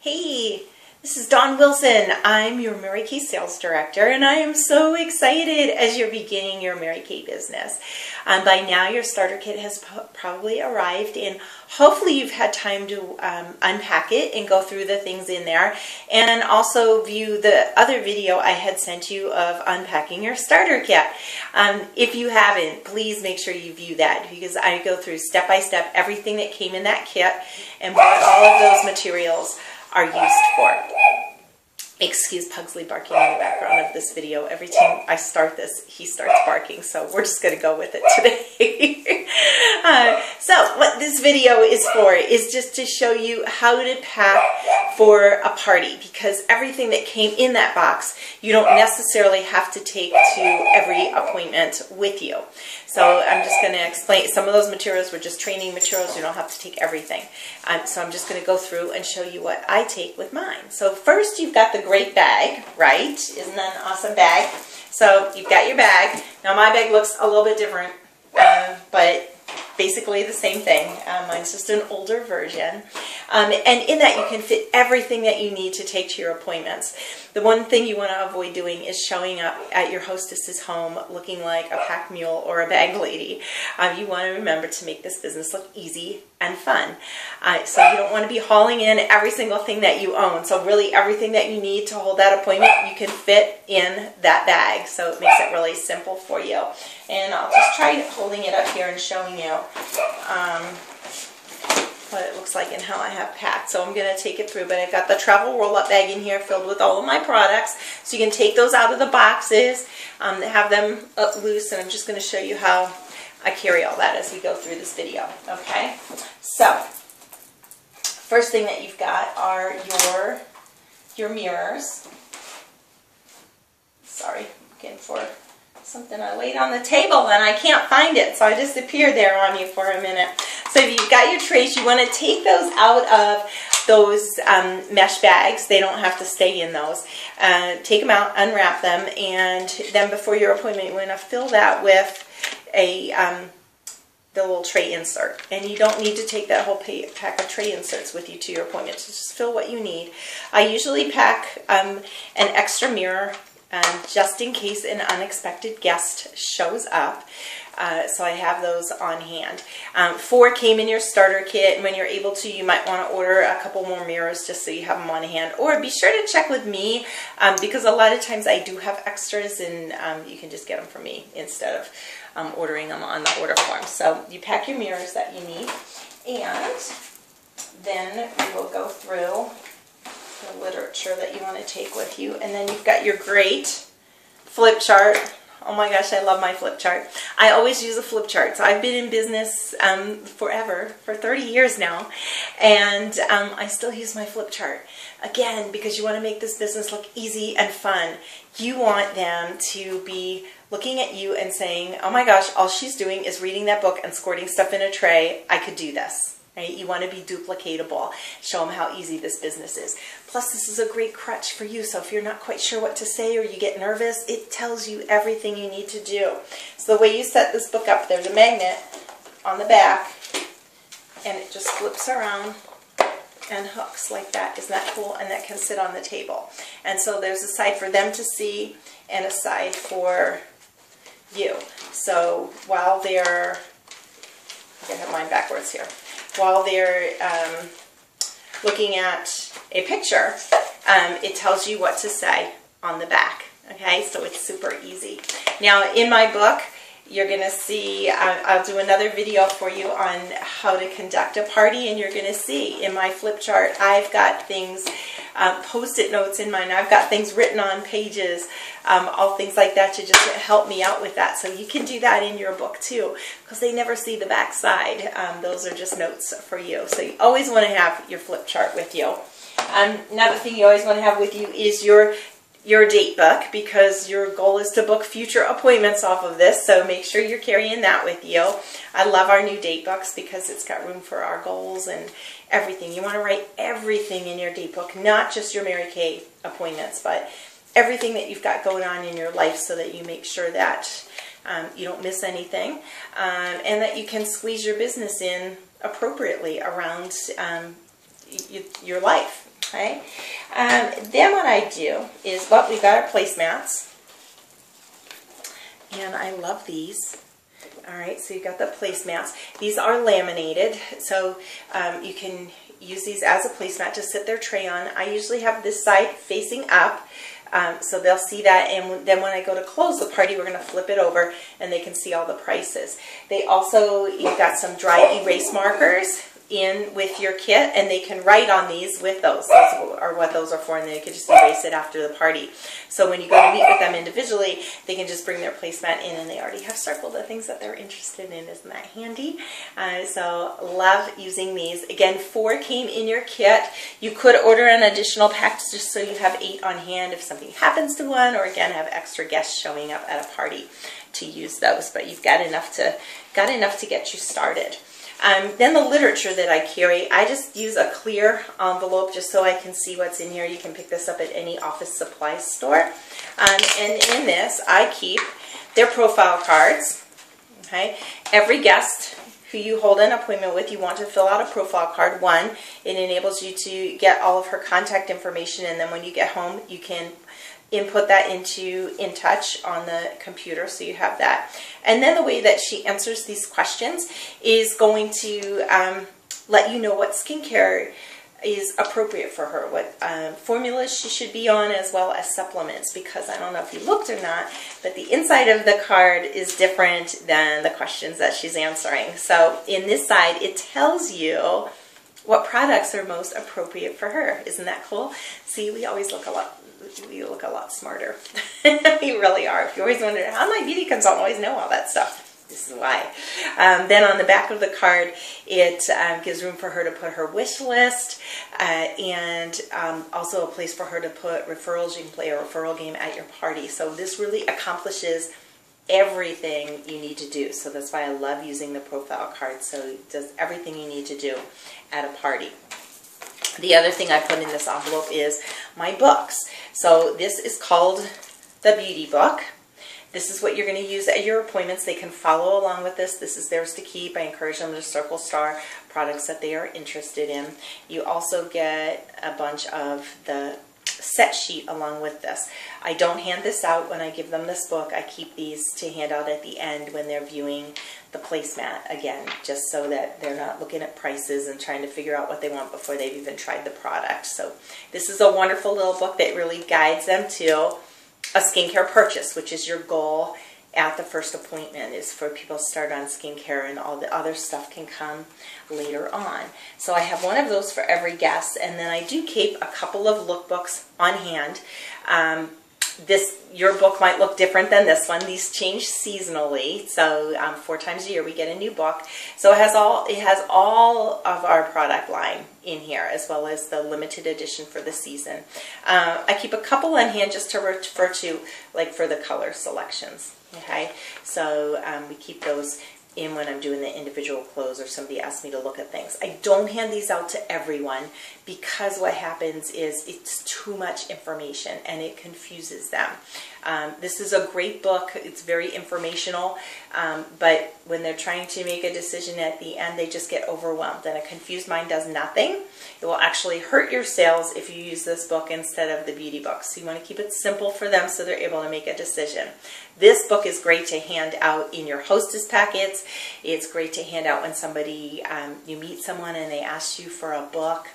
Hey, this is Dawn Wilson. I'm your Mary Kay Sales Director, and I am so excited as you're beginning your Mary Kay business. By now, your starter kit has probably arrived, and hopefully you've had time to unpack it and go through the things in there, and also view the other video I had sent you of unpacking your starter kit. If you haven't, please make sure you view that, because I go through step by step everything that came in that kit and what all of those materials are used for. Excuse Pugsley barking in the background of this video. Every time I start this, he starts barking, so we're just going to go with it today. So what this video is for is just to show you how to pack for a party, because everything that came in that box, you don't necessarily have to take to every appointment with you. So I'm just going to explain. Some of those materials were just training materials. You don't have to take everything. So I'm just going to go through and show you what I take with mine. So first, you've got the great bag, right? Isn't that an awesome bag? So you've got your bag. Now my bag looks a little bit different, but basically the same thing. Mine's just an older version. And in that you can fit everything that you need to take to your appointments. The one thing you want to avoid doing is showing up at your hostess's home looking like a pack mule or a bag lady. You want to remember to make this business look easy and fun. So you don't want to be hauling in every single thing that you own. So really everything that you need to hold that appointment, you can fit in that bag. So it makes it really simple for you. And I'll just try holding it up here and showing you what it looks like and how I have packed. So I'm going to take it through, but I've got the travel roll-up bag in here filled with all of my products. So you can take those out of the boxes, have them up loose, and I'm just going to show you how I carry all that as we go through this video. Okay, so first thing that you've got are your mirrors. Sorry, looking for something I laid on the table and I can't find it, so I disappeared there on you for a minute. So if you've got your trays, you want to take those out of those mesh bags. They don't have to stay in those. Take them out, unwrap them, and then before your appointment, you want to fill that with the little tray insert. And you don't need to take that whole pack of tray inserts with you to your appointment. Just fill what you need. I usually pack an extra mirror just in case an unexpected guest shows up. So I have those on hand. 4 came in your starter kit, and when you're able to, you might want to order a couple more mirrors just so you have them on hand. Or be sure to check with me, because a lot of times I do have extras, and you can just get them from me instead of ordering them on the order form. So you pack your mirrors that you need, and then we will go through the literature that you want to take with you. And then you've got your great flip chart. Oh my gosh, I love my flip chart. I always use a flip chart. So I've been in business forever, for 30 years now, and I still use my flip chart. Again, because you want to make this business look easy and fun. You want them to be looking at you and saying, oh my gosh, all she's doing is reading that book and squirting stuff in a tray. I could do this. Right? You want to be duplicatable. Show them how easy this business is. Plus, this is a great crutch for you. So if you're not quite sure what to say or you get nervous, it tells you everything you need to do. So the way you set this book up, there's a magnet on the back, and it just flips around and hooks like that. Isn't that cool? And that can sit on the table. And so there's a side for them to see and a side for you. So while they're, I have mine backwards here. While they're looking at a picture, it tells you what to say on the back. Okay, so it's super easy. Now, in my book, you're going to see, I'll do another video for you on how to conduct a party, and you're going to see in my flip chart, I've got things, post-it notes in mine. I've got things written on pages, all things like that to just help me out with that. So you can do that in your book too, because they never see the back side. Those are just notes for you. So you always want to have your flip chart with you. Another thing you always want to have with you is your date book, because your goal is to book future appointments off of this, so make sure you're carrying that with you. I love our new date books because it's got room for our goals and everything. You want to write everything in your date book, not just your Mary Kay appointments, but everything that you've got going on in your life, so that you make sure that you don't miss anything, and that you can squeeze your business in appropriately around your life. Okay. Then what I do is, well, we've got our placemats. And I love these. All right, so you've got the placemats. These are laminated, so you can use these as a placemat to sit their tray on. I usually have this side facing up, so they'll see that, and then when I go to close the party, we're going to flip it over, and they can see all the prices. They also, you've got some dry erase markers in with your kit, and they can write on these with those. Those are what those are for, and they can just erase it after the party. So when you go to meet with them individually, they can just bring their placemat in, and they already have circled the things that they're interested in. Isn't that handy? So love using these. Again, 4 came in your kit. You could order an additional pack just so you have 8 on hand if something happens to one, or again have extra guests showing up at a party to use those. But you've got enough to get you started. Then the literature that I carry, I just use a clear envelope just so I can see what's in here. You can pick this up at any office supply store. And in this, I keep their profile cards. Okay, every guest who you hold an appointment with, you want to fill out a profile card. One, it enables you to get all of her contact information, and then when you get home, you can input that into InTouch on the computer, so you have that. And then the way that she answers these questions is going to let you know what skincare is appropriate for her, what formulas she should be on, as well as supplements, because I don't know if you looked or not, but the inside of the card is different than the questions that she's answering. So in this side, it tells you what products are most appropriate for her. Isn't that cool? See, we always look a lot smarter. We really are. If you always wonder, how my beauty consultant always know all that stuff? This is why. Then on the back of the card, it gives room for her to put her wish list, and also a place for her to put referrals. You can play a referral game at your party. So this really accomplishes everything you need to do. So that's why I love using the profile card. So it does everything you need to do at a party. The other thing I put in this envelope is my books. So this is called the Beauty Book. This is what you're going to use at your appointments. They can follow along with this. This is theirs to keep. I encourage them to circle star products that they are interested in. You also get a bunch of the set sheet along with this. I don't hand this out when I give them this book. I keep these to hand out at the end when they're viewing the placemat again, just so that they're not looking at prices and trying to figure out what they want before they've even tried the product. So this is a wonderful little book that really guides them to a skincare purchase, which is your goal at the first appointment, is for people to start on skincare, and all the other stuff can come later on. So I have one of those for every guest, and then I do keep a couple of lookbooks on hand. Your book might look different than this one. These change seasonally, so 4 times a year we get a new book. So it has all of our product line in here, as well as the limited edition for the season. I keep a couple on hand just to refer to, like for the color selections. Okay, so we keep those in when I'm doing the individual clothes, or somebody asks me to look at things. I don't hand these out to everyone, because what happens is it's too much information and it confuses them. This is a great book. It's very informational, but when they're trying to make a decision at the end, they just get overwhelmed, and a confused mind does nothing. It will actually hurt your sales if you use this book instead of the beauty book. So you want to keep it simple for them so they're able to make a decision. This book is great to hand out in your hostess packets. It's great to hand out when somebody, you meet someone and they ask you for a book.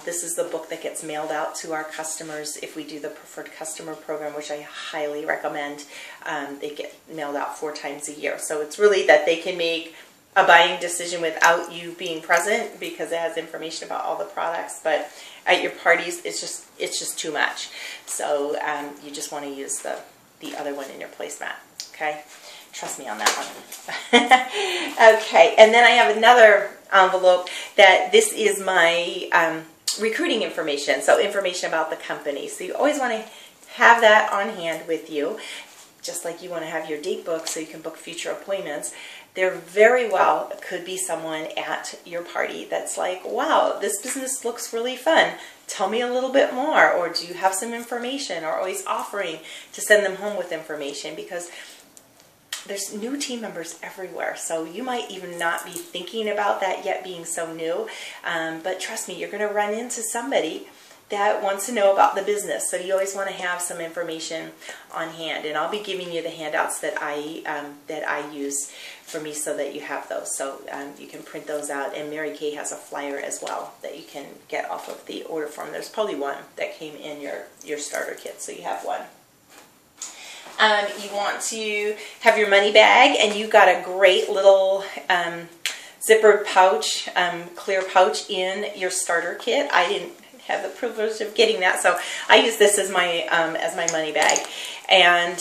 This is the book that gets mailed out to our customers if we do the preferred customer program, which I highly recommend. They get mailed out 4 times a year. So it's really that they can make a buying decision without you being present, because it has information about all the products. But at your parties, it's just too much. So you just want to use the other one in your placemat. Okay, trust me on that one. Okay, and then I have another envelope that this is my recruiting information. So information about the company. So you always want to have that on hand with you, just like you want to have your date book so you can book future appointments. There very well could be someone at your party that's like, wow, this business looks really fun. Tell me a little bit more, or do you have some information, or always offering to send them home with information, because there's new team members everywhere. So you might even not be thinking about that yet, being so new. But trust me, you're going to run into somebody that wants to know about the business. So you always want to have some information on hand, and I'll be giving you the handouts that I use for me so that you have those. So you can print those out, and Mary Kay has a flyer as well that you can get off of the order form. There's probably one that came in your starter kit, so you have one. You want to have your money bag, and you got a great little zippered pouch, clear pouch in your starter kit. I didn't have the privilege of getting that, so I use this as my money bag. And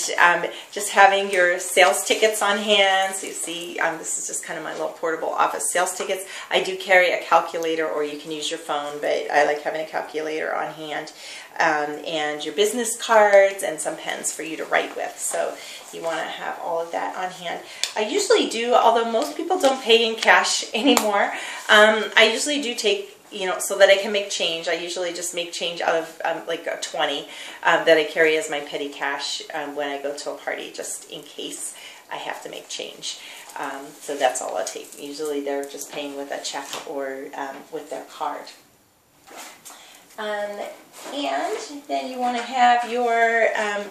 just having your sales tickets on hand. So you see, this is just kind of my little portable office sales tickets. I do carry a calculator, or you can use your phone, but I like having a calculator on hand. And your business cards and some pens for you to write with. So you want to have all of that on hand. I usually do, although most people don't pay in cash anymore, I usually do take, so that I can make change. I usually just make change out of like a 20 that I carry as my petty cash when I go to a party, just in case I have to make change. So that's all I take. Usually they're just paying with a check or with their card. And then you want to have your,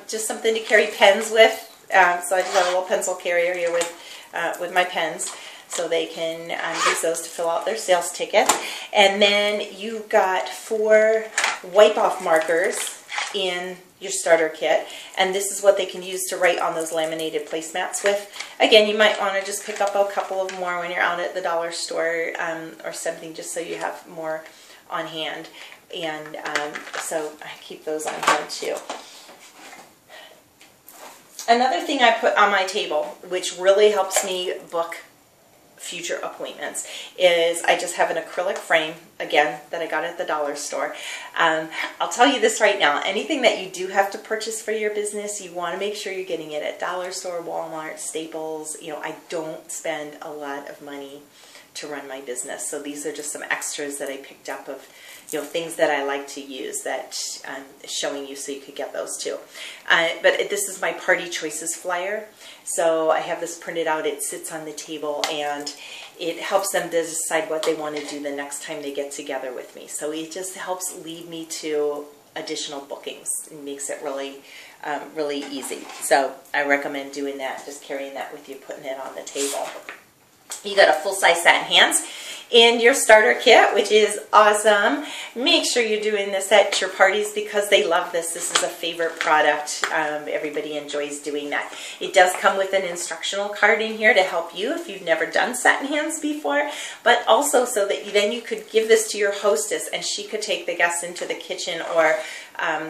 just something to carry pens with. So I just have a little pencil carrier here with my pens, so they can use those to fill out their sales tickets. And then you've got 4 wipe-off markers in your starter kit, and this is what they can use to write on those laminated placemats with. Again, you might want to just pick up a couple of more when you're out at the dollar store or something, just so you have more on hand. And so I keep those on hand too. Another thing I put on my table, which really helps me book future appointments, is I just have an acrylic frame, again, that I got at the dollar store. I'll tell you this right now, anything that you do have to purchase for your business, you want to make sure you're getting it at dollar store, Walmart, Staples. I don't spend a lot of money to run my business, so these are just some extras that I picked up of things that I like to use that I'm showing you, so you could get those too. But this is my Party Choices flyer. So I have this printed out. It sits on the table, and it helps them to decide what they want to do the next time they get together with me. So it just helps lead me to additional bookings. It makes it really, really easy. So I recommend doing that, just carrying that with you, putting it on the table. You got a full-size satin hands in your starter kit, which is awesome. Make sure you're doing this at your parties because they love this. This is a favorite product. Everybody enjoys doing that. It does come with an instructional card in here to help you if you've never done satin hands before, but also so that then you could give this to your hostess and she could take the guests into the kitchen or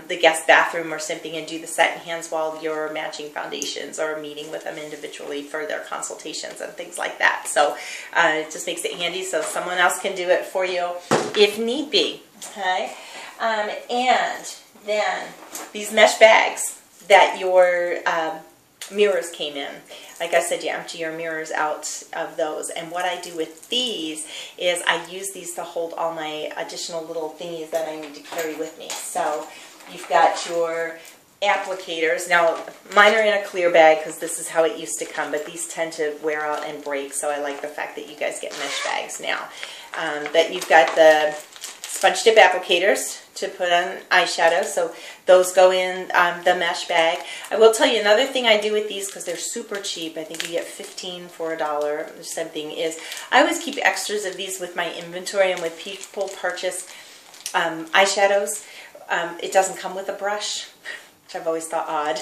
the guest bathroom or something and do the satin hands while you're matching foundations or meeting with them individually for their consultations and things like that. So it just makes it handy so someone else can do it for you if need be. Okay, and then these mesh bags that your mirrors came in. Like I said, you empty your mirrors out of those. And what I do with these is I use these to hold all my additional little thingies that I need to carry with me. So you've got your applicators. Now, mine are in a clear bag because this is how it used to come, but these tend to wear out and break, so I like the fact that you guys get mesh bags now. But you've got the sponge tip applicators to put on eyeshadow, so those go in the mesh bag. I will tell you another thing I do with these, because they're super cheap, I think you get 15 for $1 or something, is I always keep extras of these with my inventory, and when people purchase eyeshadows, it doesn't come with a brush, which I've always thought odd,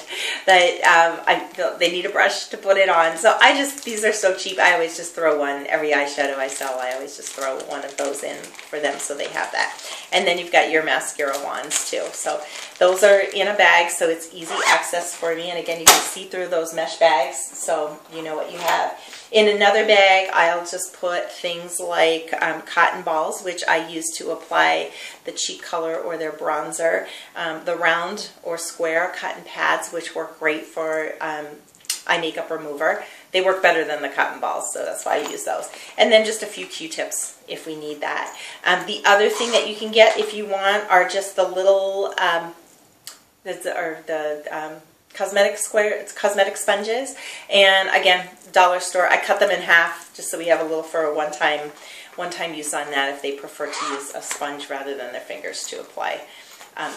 that I feel they need a brush to put it on. So these are so cheap, I always just throw one. Every eyeshadow I sell, I always just throw one of those in for them so they have that. And then you've got your mascara wands too. So those are in a bag, so it's easy access for me. And again, you can see through those mesh bags, so you know what you have. In another bag, I'll just put things like cotton balls, which I use to apply the cheek color or their bronzer. The round or square cotton pads, which work great for eye makeup remover. They work better than the cotton balls, so that's why I use those. And then just a few Q-tips if we need that. The other thing that you can get if you want are just the little, cosmetic sponges. And again, dollar store, I cut them in half just so we have a little for a one-time use on that if they prefer to use a sponge rather than their fingers to apply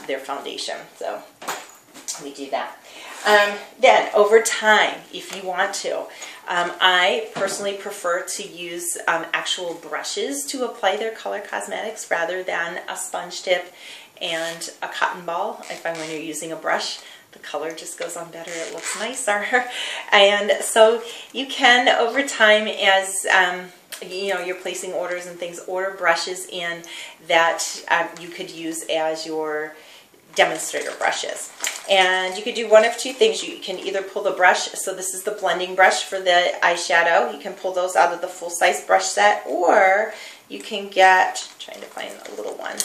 their foundation. So we do that. Then over time, if you want to, I personally prefer to use actual brushes to apply their color cosmetics rather than a sponge tip and a cotton ball. I find when you're using a brush, the color just goes on better, it looks nicer. And so you can, over time, as you know, you're placing orders and things, order brushes in that you could use as your demonstrator brushes. And you could do one of two things. You can either pull the brush, so this is the blending brush for the eyeshadow, you can pull those out of the full-size brush set, or you can get, trying to find a little one,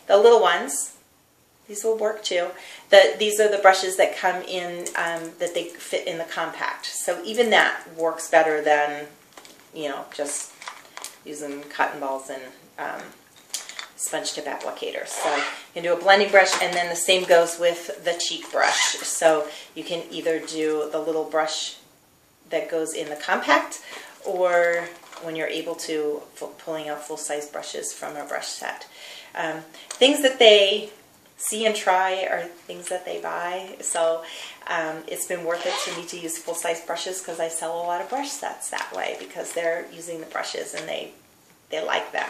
the little ones, these will work too. These are the brushes that come in, that they fit in the compact. So even that works better than, you know, just using cotton balls and sponge tip applicators. So you can do a blending brush, and then the same goes with the cheek brush. So you can either do the little brush that goes in the compact, or when you're able to, pulling out full-size brushes from a brush set. Things that they see and try are things that they buy. So it's been worth it to me to use full-size brushes, because I sell a lot of brush sets that way, because they're using the brushes and they like them.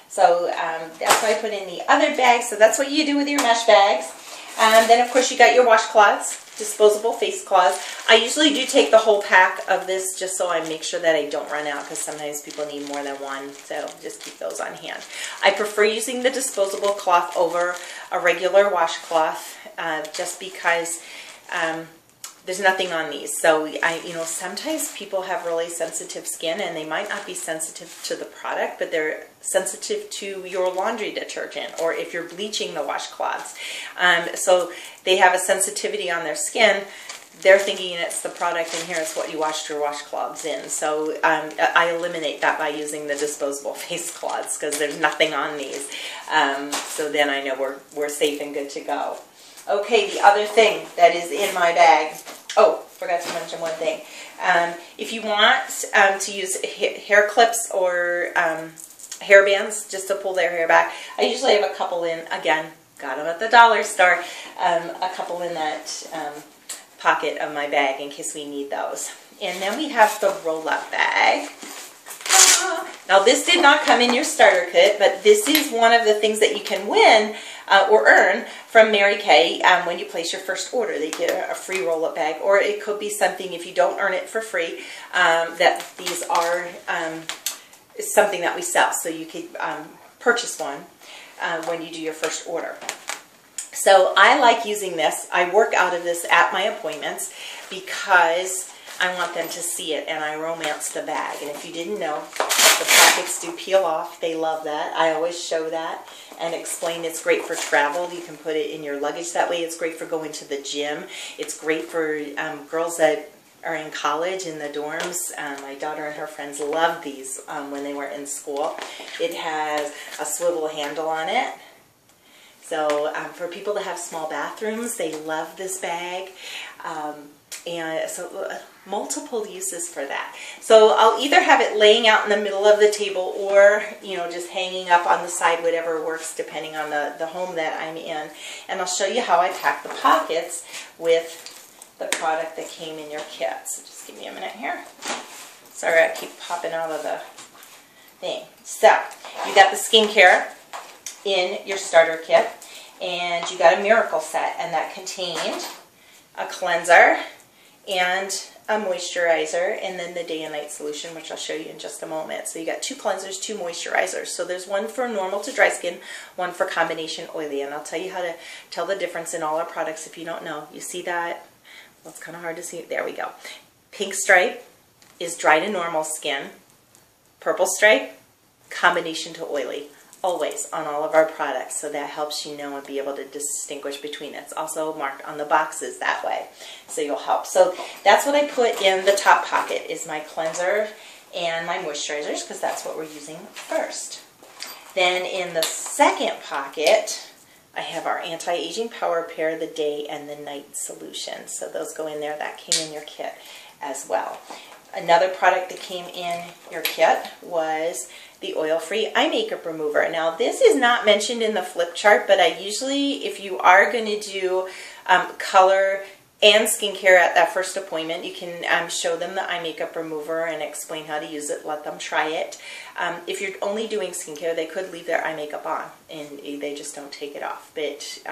So that's what I put in the other bag. So that's what you do with your mesh bags. Then of course you got your washcloths, disposable face cloths. I usually do take the whole pack of this just so I make sure that I don't run out, because sometimes people need more than one, so just keep those on hand. I prefer using the disposable cloth over a regular washcloth, just because there's nothing on these. So you know, sometimes people have really sensitive skin, and they might not be sensitive to the product, but they're sensitive to your laundry detergent, or if you're bleaching the washcloths. So they have a sensitivity on their skin. They're thinking it's the product, and here's what you washed your washcloths in. So I eliminate that by using the disposable face cloths, because there's nothing on these. So then I know we're safe and good to go. Okay, the other thing that is in my bag. Oh, forgot to mention one thing. If you want to use hair clips or hair bands just to pull their hair back, I usually have a couple in, again, got them at the dollar store, a couple in that pocket of my bag in case we need those. And then we have the roll-up bag. Now this did not come in your starter kit, but this is one of the things that you can win or earn from Mary Kay when you place your first order. They get a free roll-up bag, or it could be something, if you don't earn it for free, that these are something that we sell. So you could purchase one when you do your first order. So I like using this. I work out of this at my appointments because I want them to see it, and I romance the bag. And if you didn't know, the pockets do peel off. They love that. I always show that and explain it's great for travel. You can put it in your luggage that way. It's great for going to the gym. It's great for girls that are in college in the dorms. My daughter and her friends loved these when they were in school. It has a swivel handle on it. So for people that have small bathrooms, they love this bag. And so multiple uses for that. So I'll either have it laying out in the middle of the table, or, you know, just hanging up on the side, whatever works depending on the home that I'm in. And I'll show you how I pack the pockets with the product that came in your kit. So just give me a minute here. Sorry, I keep popping out of the thing. So you got the skincare in your starter kit, and you got a miracle set, and that contained a cleanser and a moisturizer, and then the day and night solution, which I'll show you in just a moment. So you got 2 cleansers, 2 moisturizers. So there's one for normal to dry skin, one for combination oily, and I'll tell you how to tell the difference in all our products if you don't know. You see that? Well, it's kind of hard to see. There we go. Pink stripe is dry to normal skin. Purple stripe, combination to oily. Always on all of our products, so that helps you know and be able to distinguish between it. It's also marked on the boxes that way, so you'll help. So that's what I put in the top pocket, is my cleanser and my moisturizers, because that's what we're using first. Then in the second pocket, I have our anti-aging power pair, the day and the night solution. So those go in there. That came in your kit as well. Another product that came in your kit was the oil-free eye makeup remover. Now this is not mentioned in the flip chart, but I usually, if you are going to do color and skincare at that first appointment, you can show them the eye makeup remover and explain how to use it, let them try it. If you're only doing skincare, they could leave their eye makeup on and they just don't take it off. But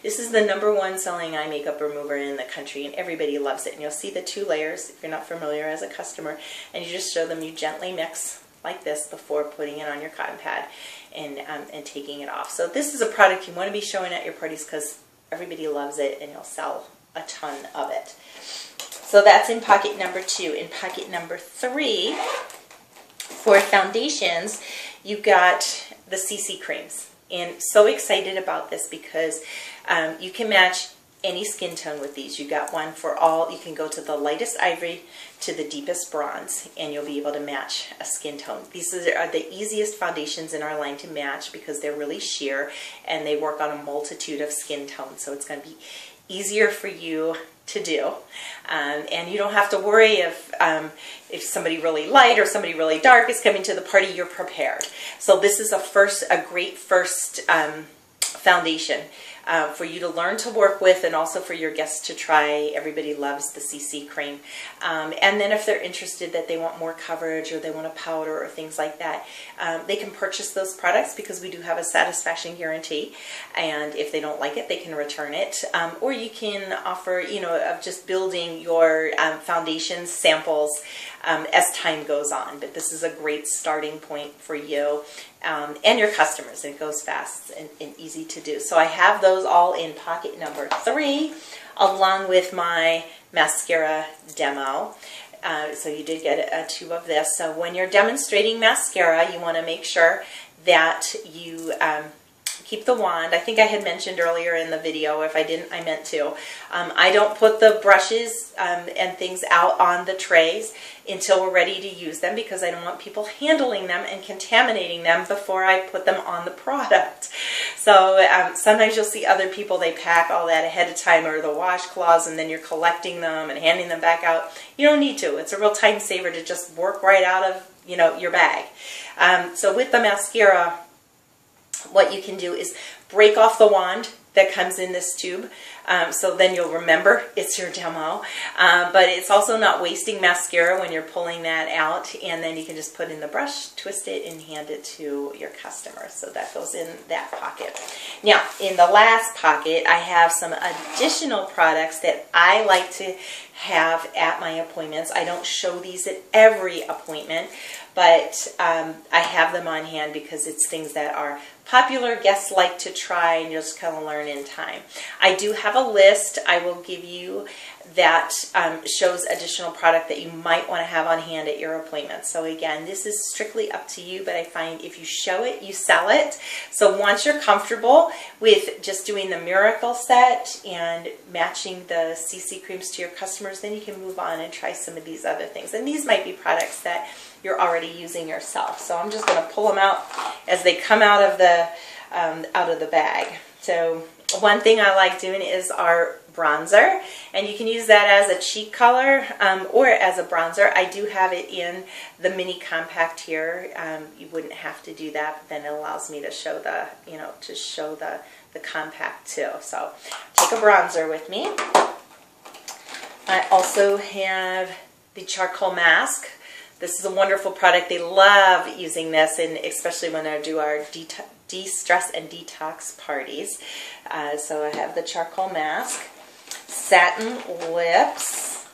this is the #1 selling eye makeup remover in the country, and everybody loves it. And you'll see the 2 layers if you're not familiar as a customer, and you just show them, you gently mix like this before putting it on your cotton pad and taking it off. So this is a product you want to be showing at your parties because everybody loves it and you'll sell a ton of it. So that's in pocket number 2. In pocket number 3, for foundations, you got the CC creams. And so excited about this because you can match any skin tone with these. You got one for all. You can go to the lightest ivory to the deepest bronze, and you'll be able to match a skin tone. These are the easiest foundations in our line to match because they're really sheer and they work on a multitude of skin tones. So it's going to be easier for you to do, and you don't have to worry if somebody really light or somebody really dark is coming to the party. You're prepared. So this is a great first foundation for you to learn to work with, and also for your guests to try. Everybody loves the CC cream. And then if they're interested that they want more coverage or they want a powder or things like that, they can purchase those products because we do have a satisfaction guarantee. And if they don't like it, they can return it. Or you can offer, of just building your foundation samples as time goes on. But this is a great starting point for you and your customers. And it goes fast and easy to do. So I have those all in pocket number 3, along with my mascara demo. So you did get a tube of this. So when you're demonstrating mascara, you want to make sure that you keep the wand. I think I had mentioned earlier in the video. If I didn't, I meant to. I don't put the brushes and things out on the trays until we're ready to use them because I don't want people handling them and contaminating them before I put them on the product. So sometimes you'll see other people, they pack all that ahead of time, or the washcloths, and then you're collecting them and handing them back out. You don't need to. It's a real time saver to just work right out of your bag. So with the mascara, what you can do is break off the wand that comes in this tube, so then you'll remember it's your demo, but it's also not wasting mascara when you're pulling that out, and then you can just put in the brush, twist it, and hand it to your customer. So that goes in that pocket. Now in the last pocket, I have some additional products that I like to have at my appointments. I don't show these at every appointment, but I have them on hand because it's things that are popular, guests like to try, and you'll just kind of learn in time. I do have a list I will give you that shows additional product that you might want to have on hand at your appointment. So again, this is strictly up to you, but I find if you show it, you sell it. So once you're comfortable with just doing the Miracle set and matching the CC creams to your customers, then you can move on and try some of these other things. And these might be products that you're already using yourself. So I'm just going to pull them out as they come out of the bag. So one thing I like doing is our bronzer, and you can use that as a cheek color or as a bronzer. I do have it in the mini compact here. You wouldn't have to do that, but then it allows me to show the the compact too. So take a bronzer with me. I also have the charcoal mask. This is a wonderful product. They love using this, and especially when I do our de-stress and detox parties. So I have the charcoal mask. Satin lips.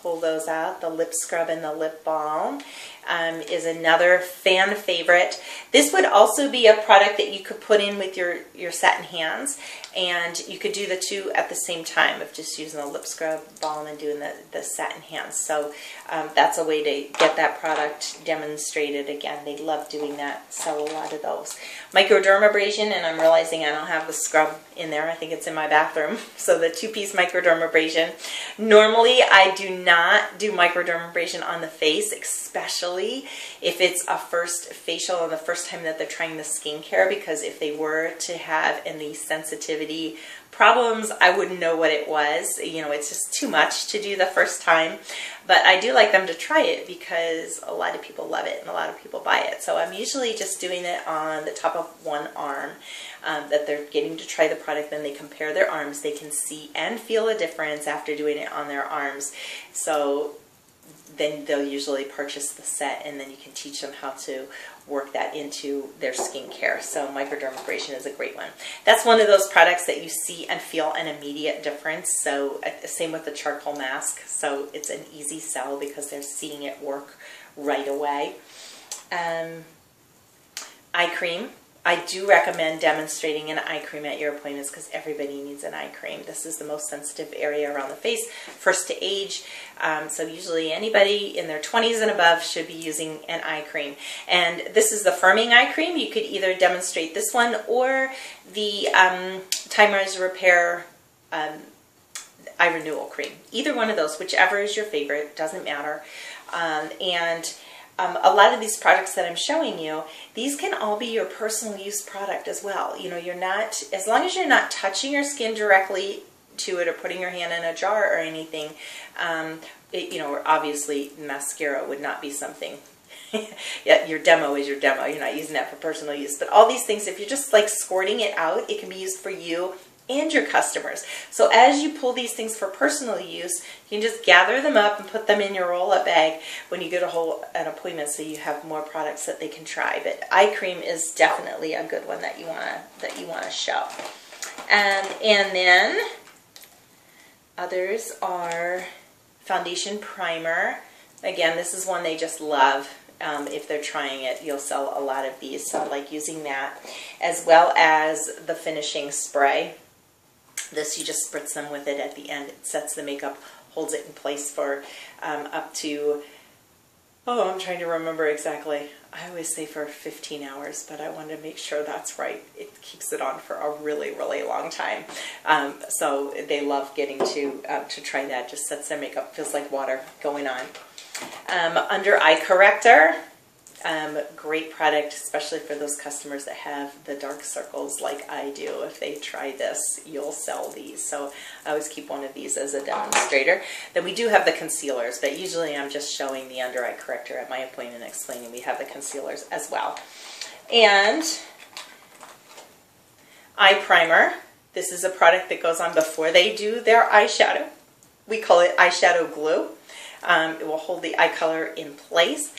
Pull those out. The lip scrub and the lip balm is another fan favorite. This would also be a product that you could put in with your satin hands, and you could do the two at the same time of just using the lip scrub balm and doing the satin hands. So that's a way to get that product demonstrated. Again, they love doing that, sell a lot of those. Microdermabrasion, and I'm realizing I don't have the scrub in there. I think it's in my bathroom. So the 2-piece microdermabrasion. Normally I do not do microdermabrasion on the face, especially usually if it's a first facial and the first time that they're trying the skincare, because if they were to have any sensitivity problems, I wouldn't know what it was. You know, it's just too much to do the first time. But I do like them to try it because a lot of people love it and a lot of people buy it. So I'm usually just doing it on the top of one arm, that they're getting to try the product. Then they compare their arms. They can see and feel a difference after doing it on their arms. So then they'll usually purchase the set, and then you can teach them how to work that into their skincare. So microdermabrasion is a great one. That's one of those products that you see and feel an immediate difference. So same with the charcoal mask. So it's an easy sell because they're seeing it work right away. Eye cream. I do recommend demonstrating an eye cream at your appointments because everybody needs an eye cream. This is the most sensitive area around the face, first to age. So usually anybody in their 20s and above should be using an eye cream. And this is the firming eye cream. You could either demonstrate this one or the Time Rise Repair eye renewal cream. Either one of those, whichever is your favorite, doesn't matter. A lot of these products that I'm showing you, these can all be your personal use product as well. You know, you're not, as long as you're not touching your skin directly to it or putting your hand in a jar or anything, you know, obviously mascara would not be something. Yeah, your demo is your demo. You're not using that for personal use. But all these things, if you're just like squirting it out, it can be used for you and your customers. So as you pull these things for personal use, you can just gather them up and put them in your roll-up bag when you get an appointment, so you have more products that they can try. But eye cream is definitely a good one that you wanna show. And then others are foundation primer. Again, this is one they just love. If they're trying it, you'll sell a lot of these, so I like using that, as well as the finishing spray. This, you just spritz them with it at the end. It sets the makeup, holds it in place for up to, oh, I'm trying to remember exactly. I always say for 15 hours, but I want to make sure that's right. It keeps it on for a really, really long time. So they love getting to try that. Just sets their makeup, feels like water going on. Under eye corrector, great product, especially for those customers that have the dark circles like I do. If they try this, you'll sell these. So I always keep one of these as a demonstrator. Then we do have the concealers, but usually I'm just showing the under eye corrector at my appointment, explaining we have the concealers as well. And eye primer. This is a product that goes on before they do their eyeshadow. We call it eyeshadow glue. It will hold the eye color in place,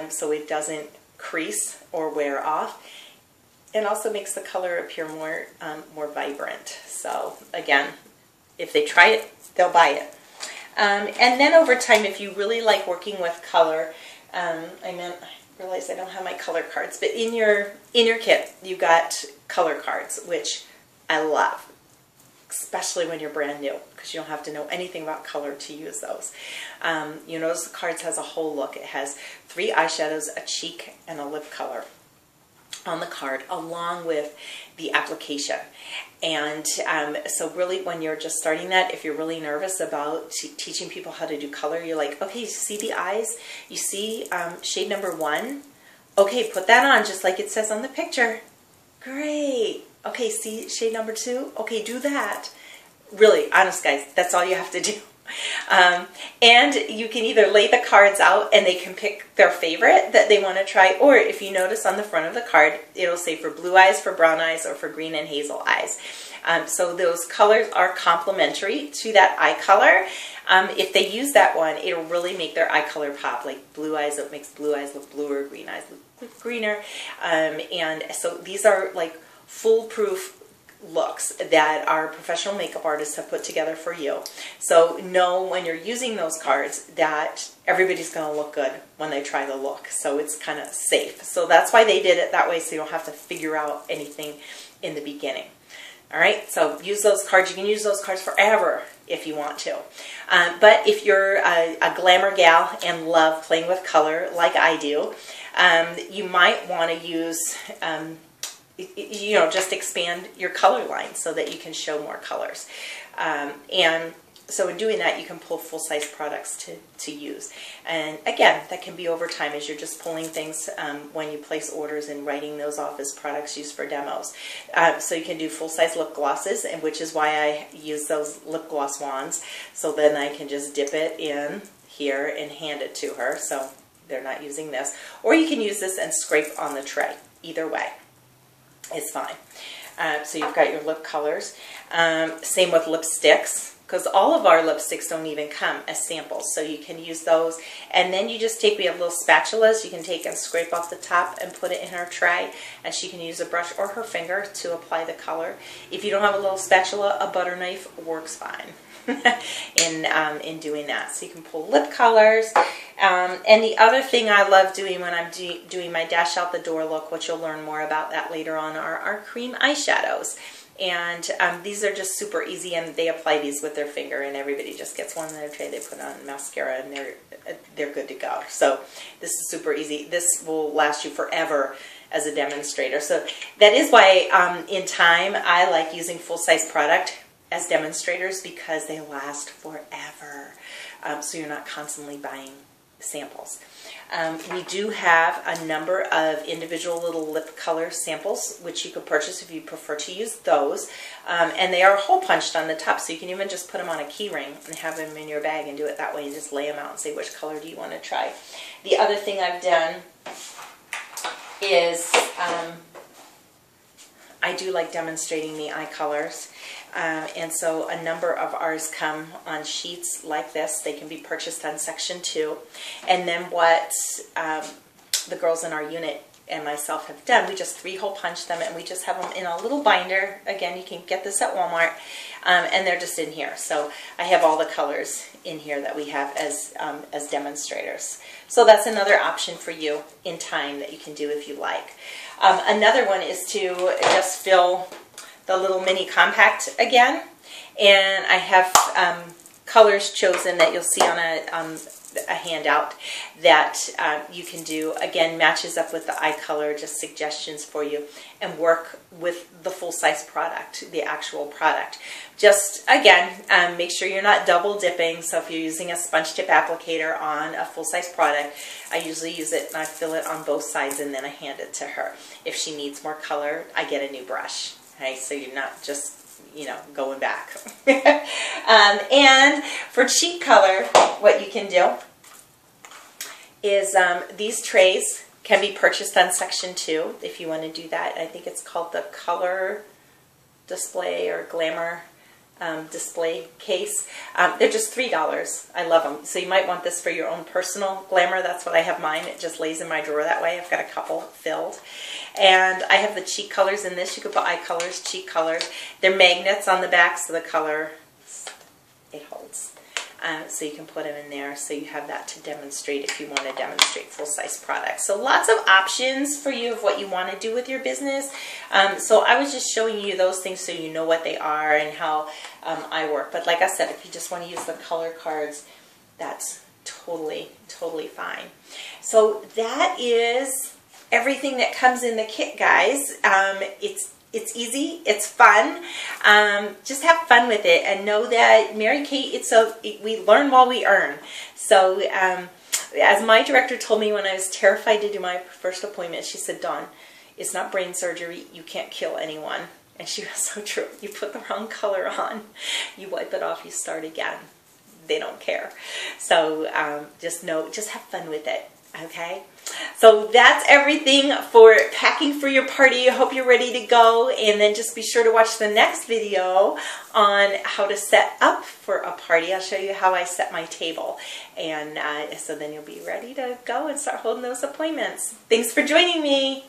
so it doesn't crease or wear off. It also makes the color appear more vibrant. So again, if they try it, they'll buy it. And then over time, if you really like working with color, I realize I don't have my color cards, but in your kit, you got color cards, which I love. Especially when you're brand new, because you don't have to know anything about color to use those. You notice the cards has a whole look. It has 3 eyeshadows, a cheek, and a lip color on the card, along with the application. And so really, when you're just starting that, if you're really nervous about teaching people how to do color, you're like, okay, you see the eyes? You see shade number 1? Okay, put that on just like it says on the picture. Great. Okay, see shade number 2? Okay, do that. Really, honest guys, that's all you have to do. And you can either lay the cards out and they can pick their favorite that they want to try, or if you notice on the front of the card, it'll say for blue eyes, for brown eyes, or for green and hazel eyes. So those colors are complementary to that eye color. If they use that one, it'll really make their eye color pop. Like blue eyes, it makes blue eyes look bluer, green eyes look greener. And so these are like foolproof looks that our professional makeup artists have put together for you. So know when you're using those cards that everybody's going to look good when they try the look. So it's kind of safe. So that's why they did it that way, so you don't have to figure out anything in the beginning. All right, so use those cards. You can use those cards forever if you want to. But if you're a glamour gal and love playing with color like I do, you might want to use just expand your color line so that you can show more colors. And So in doing that, you can pull full-size products to use. And again, that can be over time as you're just pulling things when you place orders and writing those off as products used for demos. So you can do full-size lip glosses, and which is why I use those lip gloss wands. So then I can just dip it in here and hand it to her. So they're not using this. Or you can use this and scrape on the tray. Either way, it's fine. So you've got your lip colors. Same with lipsticks, because all of our lipsticks don't even come as samples. So you can use those. And then you just take, we have little spatulas you can take and scrape off the top and put it in her tray. And she can use a brush or her finger to apply the color. If you don't have a little spatula, a butter knife works fine in doing that. So you can pull lip colors. And the other thing I love doing when I'm doing my Dash Out the Door look, which you'll learn more about that later on, are our cream eyeshadows. And these are just super easy, and they apply these with their finger, and everybody just gets one in their tray. They put on mascara, and they're good to go. So this is super easy. This will last you forever as a demonstrator. So that is why in time I like using full-size product as demonstrators, because they last forever. So you're not constantly buying samples. We do have a number of individual little lip color samples, which you could purchase if you prefer to use those. And they are hole punched on the top, so you can even just put them on a key ring and have them in your bag and do it that way, and just lay them out and say, which color do you want to try? The other thing I've done is I do like demonstrating the eye colors. And so a number of ours come on sheets like this. They can be purchased on Section 2. And then what the girls in our unit and myself have done, we just 3-hole punch them, and we just have them in a little binder. Again, you can get this at Walmart, and they're just in here. So I have all the colors in here that we have as demonstrators. So that's another option for you in time that you can do if you like. Another one is to just fill the little mini compact again, and I have colors chosen that you'll see on a handout that you can do. Again, matches up with the eye color, just suggestions for you, and work with the full-size product, the actual product. Just, again, make sure you're not double dipping. So if you're using a sponge tip applicator on a full-size product, I usually use it and I fill it on both sides, and then I hand it to her. If she needs more color, I get a new brush. Okay, so you're not just, you know, going back. And for cheek color, what you can do is these trays can be purchased on Section 2 if you want to do that. I think it's called the Color Display or Glamour display case. They're just $3. I love them. So you might want this for your own personal glamour. That's what I have mine. It just lays in my drawer that way. I've got a couple filled. And I have the cheek colors in this. You could put eye colors, cheek colors. They're magnets on the back, so the color, it holds. So you can put them in there, so you have that to demonstrate if you want to demonstrate full-size products. So lots of options for you of what you want to do with your business. So I was just showing you those things so you know what they are and how I work. But like I said, if you just want to use the color cards, that's totally fine. So that is everything that comes in the kit, guys. It's easy, it's fun. Just have fun with it, and know that Mary Kate, we learn while we earn. So as my director told me when I was terrified to do my first appointment, she said, Dawn, it's not brain surgery, you can't kill anyone. And she was so true. You put the wrong color on, you wipe it off, you start again. They don't care. So just have fun with it. Okay, so that's everything for packing for your party. I hope you're ready to go, and then just be sure to watch the next video on how to set up for a party. I'll show you how I set my table, and so then you'll be ready to go and start holding those appointments. Thanks for joining me.